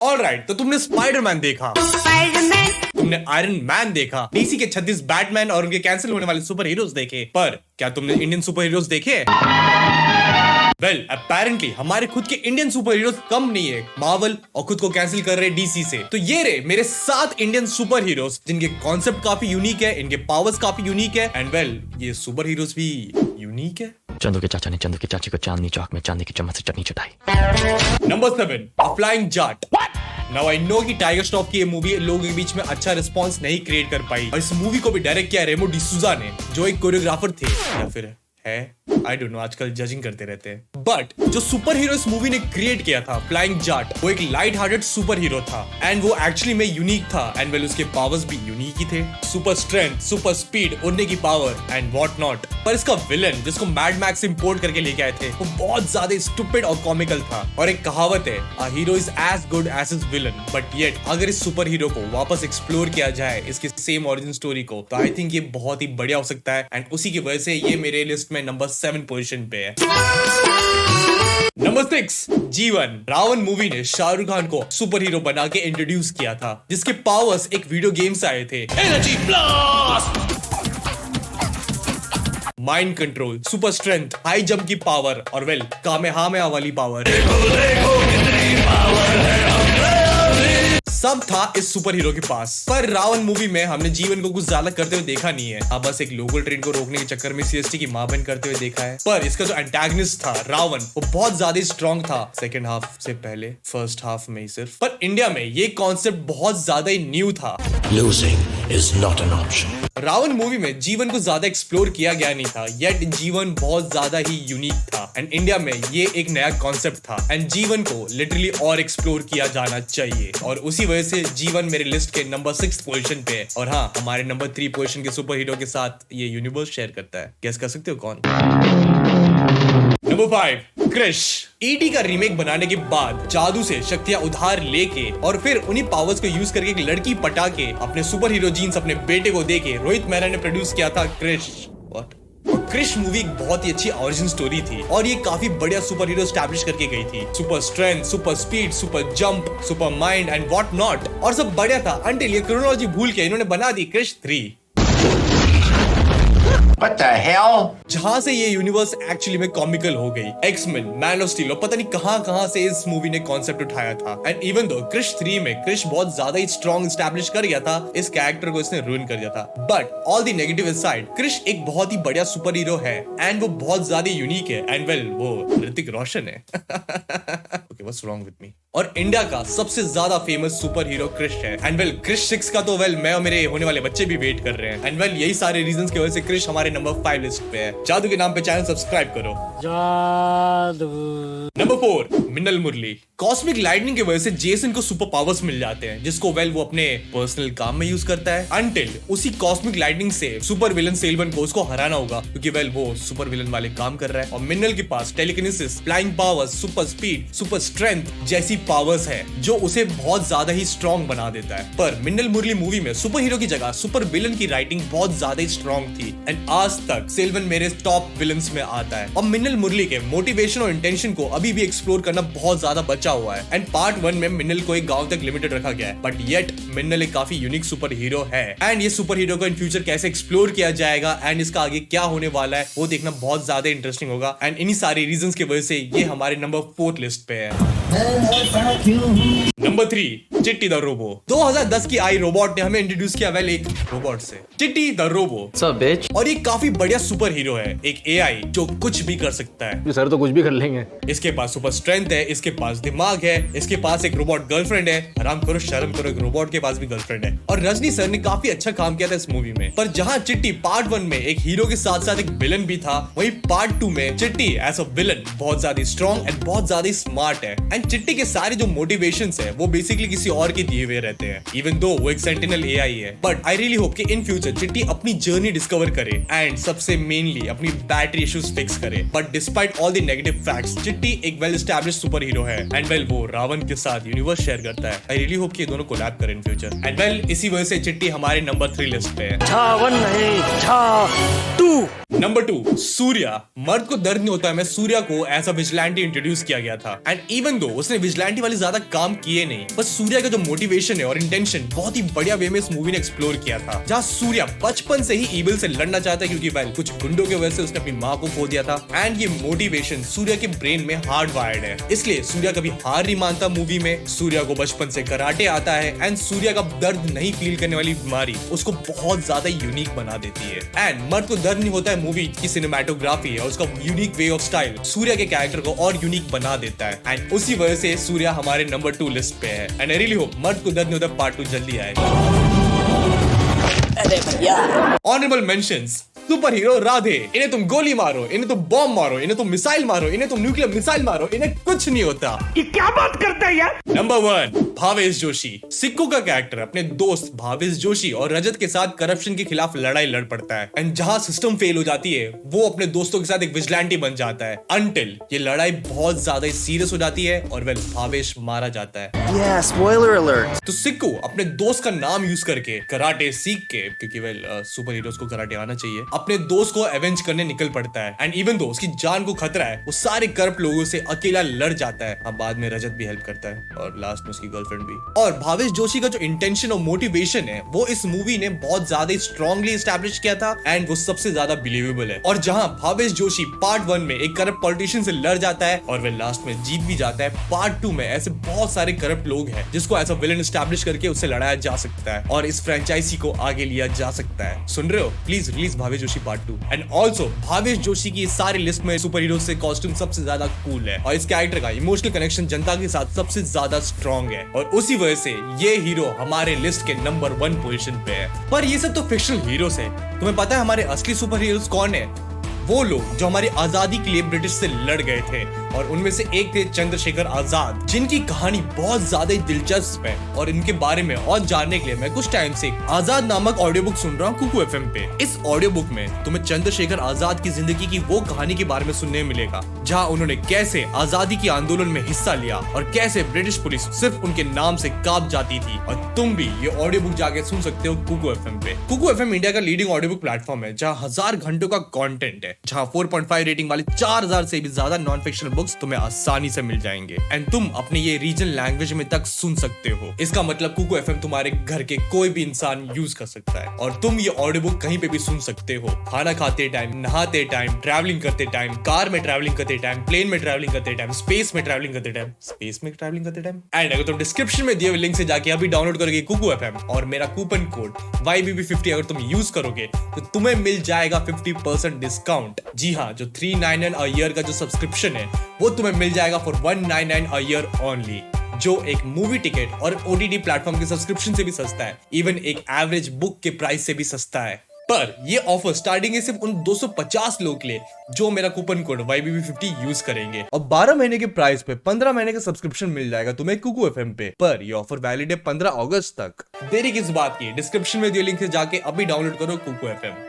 Alright, तो तुमने Spiderman देखा, तुमने आयरन मैन देखा, डीसी के 36 बैटमैन और उनके कैंसिल होने वाले सुपर हीरोज देखे, पर क्या तुमने इंडियन सुपर हीरोज देखे? वेल, अपेरेंटली हमारे खुद के इंडियन सुपर हीरोज कम नहीं है मार्वल और खुद को कैंसिल कर रहे डीसी से। तो ये रहे मेरे 7 इंडियन सुपर हीरोज जिनके कॉन्सेप्ट काफी यूनिक है, इनके पावर्स काफी यूनिक है, एंड वेल ये सुपर हीरोज भी यूनिक है। चंदू के चाचा ने चंदू की चाची को चांदनी चौक में चांदी की चम्मच से चटनी चटाई। Number 7, a flying Jat. Now I know कि टाइगर श्रॉफ की ये मूवी लोगों के बीच में अच्छा रिस्पांस नहीं क्रिएट कर पाई, और इस मूवी को भी डायरेक्ट किया रेमो डिसूजा ने, जो एक कोरियोग्राफर थे या फिर है, आई डोंट नो, आजकल जजिंग करते रहते हैं। बट जो सुपर हीरो इस मूवी ने क्रिएट किया था, फ्लाइंग जाट, वो एक लाइट हार्टेड सुपर हीरो था, एंड वो एक्चुअली में यूनिक था, एंड वेल उसके पावर्स भी यूनिक ही थे। सुपर स्ट्रेंथ, सुपर स्पीड, उड़ने की पावर एंड व्हाट नॉट। पर इसका विलन जिसको मैड मैक्स से इंपोर्ट करके लेके आए थे, वो बहुत ज्यादा स्टूपिड और कॉमिकल था। और एक कहावत है, a hero is as good as his villain, but yet अगर इस सुपर हीरो को वापस एक्सप्लोर किया जाए, इसकी सेम ओरिजिन स्टोरी को, तो आई थिंक ये बहुत ही बढ़िया हो सकता है, एंड उसी की वजह से ये मेरे लिस्ट में नंबर 7 पोजीशन पे है। नंबर 6, जीवन। रावण मूवी ने शाहरुख खान को सुपर हीरो बना के इंट्रोड्यूस किया था, जिसके पावर्स एक वीडियो गेम से आए थे। Energy blast, mind control, super strength, high jump की पावर, और वेल कामेहामेहा वाली पावर। देखो कितनी पावर है, सब था इस सुपर हीरो के पास। पर रावण मूवी में हमने जीवन को कुछ ज्यादा करते हुए देखा नहीं है, अब बस एक लोकल ट्रेन को रोकने के चक्कर में सीएसटी की मां बहन करते हुए देखा है। पर इसका जो एंटागनिस्ट था रावण, वो बहुत ज्यादा स्ट्रॉन्ग था सेकंड हाफ से पहले, फर्स्ट हाफ में ही सिर्फ। पर इंडिया में ये कॉन्सेप्ट बहुत ज्यादा ही न्यू था। Losing is not an option. Raavan movie में जीवन को ज्यादा एक्सप्लोर किया गया नहीं था, येट जीवन बहुत ज्यादा ही यूनिक था, एंड इंडिया में ये एक नया कॉन्सेप्ट था, एंड जीवन को लिटरली और एक्सप्लोर किया जाना चाहिए, और उसी वजह से जीवन मेरे लिस्ट के नंबर 6 पोजीशन पे है। और हाँ, हमारे नंबर 3 पोजीशन के सुपर हीरो के साथ ये यूनिवर्स शेयर करता है। गेस कर सकते हो कौन? नंबर 5, क्रिश। ईटी का रीमेक बनाने के बाद जादू से शक्तियां उधार लेके और फिर उन्हीं पावर्स को यूज करके एक लड़की पटा के अपने सुपर हीरो जीन्स अपने बेटे को देके रोहित मेहरा ने प्रोड्यूस किया था क्रिश। व्हाट? क्रिश मूवी एक बहुत ही अच्छी ओरिजिन स्टोरी थी, और ये काफी बढ़िया सुपर हीरो एस्टैब्लिश करके गई थी। Super strength, super speed, super jump, super mind and what not, और सब बढ़िया था अंटिल ये क्रोनोलॉजी भूल के इन्होंने बना दी क्रिश 3। What the hell? जहां से ये यूनिवर्स एक्चुअली में कॉमिकल हो गई। एक्समैन, मैन ऑफ स्टील, और पता नहीं कहां से इस मूवी ने कॉन्सेप्ट उठाया था। एंड इवन दो क्रिश 3 में क्रिश बहुत ज्यादा ही स्ट्रॉन्ग एस्टैब्लिश कर गया था, इस कैरेक्टर को इसने रुइन कर दिया था। But all the negative aside, Krrish एक बहुत ही बढ़िया सुपर हीरो है, एंड वो बहुत ज्यादा यूनिक है, एंड वेल वो ऋतिक रोशन है। Okay, what's wrong with me? और इंडिया का सबसे ज्यादा फेमस सुपर हीरो क्रिश है, एंड वेल क्रिश 6 का तो वेल मैं और मेरे होने वाले बच्चे भी वेट कर रहे हैं, एंड वेल यही सारे रीजंस की वजह से क्रिश हमारे नंबर 5 लिस्ट पे है। जादू के नाम पे चैनल सब्सक्राइब करो। जादू। नंबर 4, मिन्नल मुरली। कॉस्मिक लाइटनिंग की वजह से जेसन को सुपर पावर्स मिल जाते हैं, जिसको वेल वो अपने पर्सनल काम में यूज करता है, अंटिल उसी कॉस्मिक लाइटनिंग से सुपर विलन सेल्वन को उसको हराना होगा, क्योंकि वेल वो सुपर विलन वाले काम कर रहा है। और मिन्नल के पास telekinesis, flying powers, super speed, super strength जैसी पावर्स है, जो उसे बहुत ज्यादा ही स्ट्रॉन्ग बना देता है। पर मिन्नल मुरली मूवी में सुपर हीरो की जगह सुपर विलन की राइटिंग बहुत ज्यादा ही स्ट्रॉन्ग थी, एंड आज तक सेल्वन मेरे टॉप विलन्स में आता है। और मिन्नल मुरली के मोटिवेशन और इंटेंशन को अभी भी एक्सप्लोर करना बहुत ज्यादा बचा हुआ है, एंड पार्ट 1 में मिन्नल को एक गांव तक लिमिटेड रखा गया है, बट येट मिन्नल एक काफी यूनिक सुपर हीरो है, एंड ये सुपर हीरो को इन फ्यूचर कैसे एक्सप्लोर किया जाएगा एंड इसका आगे क्या होने वाला है वो देखना बहुत ज्यादा इंटरेस्टिंग होगा, एंड इन्हीं सारी रीजंस की वजह से ये हमारे नंबर 4 लिस्ट पे है। नंबर 3, चिट्टी द रोबो। 2010 की आई रोबोट ने हमें इंट्रोड्यूस किया वेल एक रोबोट से, चिट्टी द रोबो। और ये काफी बढ़िया सुपर हीरो है, एक एआई जो कुछ भी कर सकता है। सर तो कुछ भी कर लेंगे। इसके पास सुपर स्ट्रेंथ है, इसके पास दिमाग है, इसके पास एक रोबोट गर्लफ्रेंड है। आराम करो, शर्म करो, एक रोबोट के पास भी गर्लफ्रेंड है। और रजनी सर ने काफी अच्छा काम किया था इस मूवी में। पर जहां चिट्टी पार्ट 1 में एक हीरो के साथ साथ एक विलन भी था, वहीं पार्ट 2 में चिट्टी एज अ विलन बहुत ज्यादा स्ट्रॉन्ग एंड बहुत ज्यादा स्मार्ट है, एंड चिट्टी के सारे जो मोटिवेशंस है वो बेसिकली किसी और के दिए हुए रहते हैं, इवन दो वो एक सेंटिनल एआई है। बट आई रियली होप कि इन फ्यूचर चिट्टी अपनी जर्नी डिस्कवर करे एंड सबसे मेनली अपनी बैटरी इश्यूज फिक्स करे। But despite all the negative facts, चिट्टी एक वेल एस्टैब्लिश्ड सुपर हीरो है, एंड वेल वो रावण के साथ यूनिवर्स शेयर करता है। आई रियली होप कि ये दोनों कोलैब करें इन फ्यूचर, एंड वेल इसी वजह से चिट्टी हमारे नंबर 3 लिस्ट पे है। नंबर 2, सूर्या। मर्द को दर्द नहीं होता है में सूर्या को ऐसा विजिलेंटी इंट्रोड्यूस किया गया था, एंड इवन दो उसने विजिलेंटी वाले ज्यादा काम किए नहीं, बस सूर्या का जो मोटिवेशन है और इंटेंशन बहुत ही बढ़िया वे में इस मूवी ने एक्सप्लोर किया था, जहाँ सूर्या बचपन से ही ईविल से लड़ना चाहता है क्योंकि वेल कुछ गुंडों की वजह से उसने अपनी माँ को खो दिया था, एंड ये मोटिवेशन सूर्या के ब्रेन में हार्ड वायर्ड है, इसलिए सूर्या कभी हार नहीं मानता मूवी में। सूर्या को बचपन से कराटे आता है, एंड सूर्या का दर्द नहीं फील करने वाली बीमारी उसको बहुत ज्यादा यूनिक बना देती है। एंड मर्द को दर्द नहीं होता है मूवी की सिनेमैटोग्राफी और उसका unique way of style Surya के कैरेक्टर को और यूनिक बना देता है, एंड उसी वजह से सूर्या हमारे नंबर 2 लिस्ट पे है। एंड आई रियली होप मर्द को दर्द नहीं होता पार्ट 2 जल्दी आए। Honourable mentions, super hero Radhe. इन्हें तुम गोली मारो, इन्हें तुम बॉम्ब मारो, इन्हें तुम मिसाइल मारो, इन्हें तुम न्यूक्लियर मिसाइल मारो, इन्हें कुछ नहीं होता। ये क्या बात करता है यार। नंबर 1, भावेश जोशी। सिक्कू का कैरेक्टर अपने दोस्त भावेश जोशी और रजत के साथ करप्शन के खिलाफ लड़ाई लड़ पड़ता है, एंड जहां सिस्टम फेल हो जाती है वो अपने दोस्तों के साथ एक विजिलेंटी बन जाता है, अनटिल ये लड़ाई बहुत ज्यादा सीरियस हो जाती है और वेल भावेश मारा जाता है। Yeah, spoiler alert. तो सिक्कू अपने दोस्त का नाम यूज करके कराटे सीख के, क्योंकि वेल सुपर हीरोज को कराटे आना चाहिए, अपने दोस्त को एवेंज करने निकल पड़ता है, एंड इवन दो उसकी जान को खतरा है वो सारे करप्ट लोगों से अकेला लड़ जाता है। अब बाद में रजत भी हेल्प करता है और लास्ट में उसकी गर्लफ्रेंड भी। और भावेश जोशी का जो इंटेंशन और मोटिवेशन है वो इस मूवी ने बहुत ज्यादा स्ट्रांगली एस्टैब्लिश किया था, एंड वो सबसे ज्यादा बिलीवेबल है। और जहां भावेश जोशी पार्ट 1 में एक करप्ट पॉलिटिशियन से लड़ जाता है और वह लास्ट में जीत भी जाता है, पार्ट 2 में ऐसे बहुत सारे करप्ट लोग हैं जिसको ऐसा विलन एस्टैब्लिश करके उससे लड़ाया जा सकता है और इस फ्रेंचाइजी को आगे लिया जा सकता है। सुन रहे हो? Please release Bhavesh Joshi part 2। And also Bhavesh Joshi की सारी लिस्ट में सुपर हीरो से कॉस्ट्यूम सबसे ज्यादा कूल है और इस कैरेक्टर का इमोशनल कनेक्शन जनता के साथ सबसे ज्यादा स्ट्रॉन्ग है, और उसी वजह से ये हीरो हमारे लिस्ट के नंबर 1 पोजीशन पे है। पर ये सब तो फिक्शनल हीरोज है, तुम्हें पता है हमारे असली सुपर हीरोज कौन है? वो लोग जो हमारी आजादी के लिए ब्रिटिश से लड़ गए थे, और उनमें से एक थे चंद्रशेखर आजाद, जिनकी कहानी बहुत ज्यादा दिलचस्प है, और इनके बारे में और जानने के लिए मैं कुछ टाइम से आजाद नामक ऑडियो बुक सुन रहा हूँ कुकू एफएम पे। इस ऑडियो बुक में तुम्हें चंद्रशेखर आजाद की जिंदगी की वो कहानी के बारे में सुनने मिलेगा जहाँ उन्होंने कैसे आजादी के आंदोलन में हिस्सा लिया और कैसे ब्रिटिश पुलिस सिर्फ उनके नाम से कांप जाती थी। और तुम भी ये ऑडियो बुक जाके सुन सकते हो कुकू एफएम पे। कुकू एफएम इंडिया का लीडिंग ऑडियो बुक प्लेटफॉर्म है जहाँ 1000 घंटों का कंटेंट है, जहाँ 4.5 रेटिंग वाली 4000 से भी ज्यादा नॉन फिक्शनल बुक्स तुम्हें आसानी से मिल जाएंगे, एंड तुम अपने ये रीजन लैंग्वेज में तक सुन सकते हो। इसका मतलब कुकू एफएम तुम्हारे घर के कोई भी इंसान यूज कर सकता है, और तुम ये ऑडियो बुक कहीं पे भी सुन सकते हो। खाना खाते टाइम, नहाते टाइम, ट्रैवलिंग करते टाइम, कार में ट्रैवलिंग करते टाइम, प्लेन में ट्रैवलिंग करते टाइम, स्पेस में ट्रैवलिंग करते टाइम, एंड अगर तुम डिस्क्रिप्शन में दिए हुए लिंक से जाके अभी डाउनलोड करोगे कुकू एफएम और मेरा कूपन कोड YBB50 अगर तुम यूज करोगे तो तुम्हें मिल जाएगा 50% डिस्काउंट। जी हाँ, जो 399 अ ईयर का जो सब्सक्रिप्शन है वो तुम्हें मिल जाएगा फॉर 199 अ ईयर ओनली, जो एक मूवी टिकट और OTT प्लेटफॉर्म के सब्सक्रिप्शन से भी सस्ता है, इवन एक एवरेज बुक के प्राइस से भी सस्ता है। पर ये ऑफर स्टार्टिंग है सिर्फ उन 250 लोग के लिए जो मेरा कूपन कोड YBB50 यूज करेंगे, और 12 महीने के प्राइस पे 15 महीने का सब्सक्रिप्शन मिल जाएगा तुम्हें कुकू एफएम पे। पर ये ऑफर वैलिड है 15 अगस्त तक। देरी किस बात की? डिस्क्रिप्शन में दिए लिंक से जाके अभी डाउनलोड करो कुकू एफएम।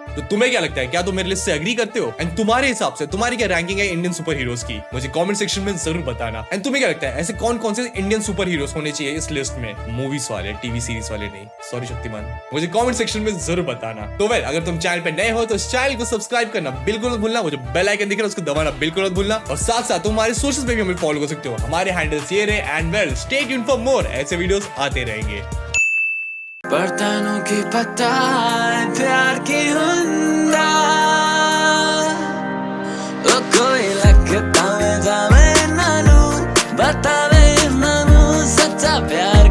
तो तुम्हें क्या लगता है, क्या तुम मेरे लिस्ट से एग्री करते हो? एंड तुम्हारे हिसाब से तुम्हारी क्या रैंकिंग है इंडियन सुपर हीरोज की? मुझे कमेंट सेक्शन में जरूर बताना। एंड तुम्हें क्या लगता है ऐसे कौन कौन से इंडियन सुपर हीरोज होने चाहिए इस लिस्ट में? मूवीज वाले, टीवी सीरीज वाले नहीं, सॉरी शक्तिमान। मुझे कमेंट सेक्शन में जरूर बताना। तो वेल, अगर तुम चैनल पे नए हो तो इस चैनल को सब्सक्राइब करना बिल्कुल मत भूलना, वो जो बेल आइकन दिख रहा है उसको दबाना बिल्कुल मत भूलना, और साथ साथ तुम हमारे सोशल पे भी हमें फॉलो कर सकते हो। हमारे हैंडल्स ये रहे, and well stay tuned for more, ऐसे वीडियोस आते रहेंगे। बर्तनों की पता प्यार की हुंदा ओ कोई लगता में जावे नानू बतावे नानू सच्चा प्यार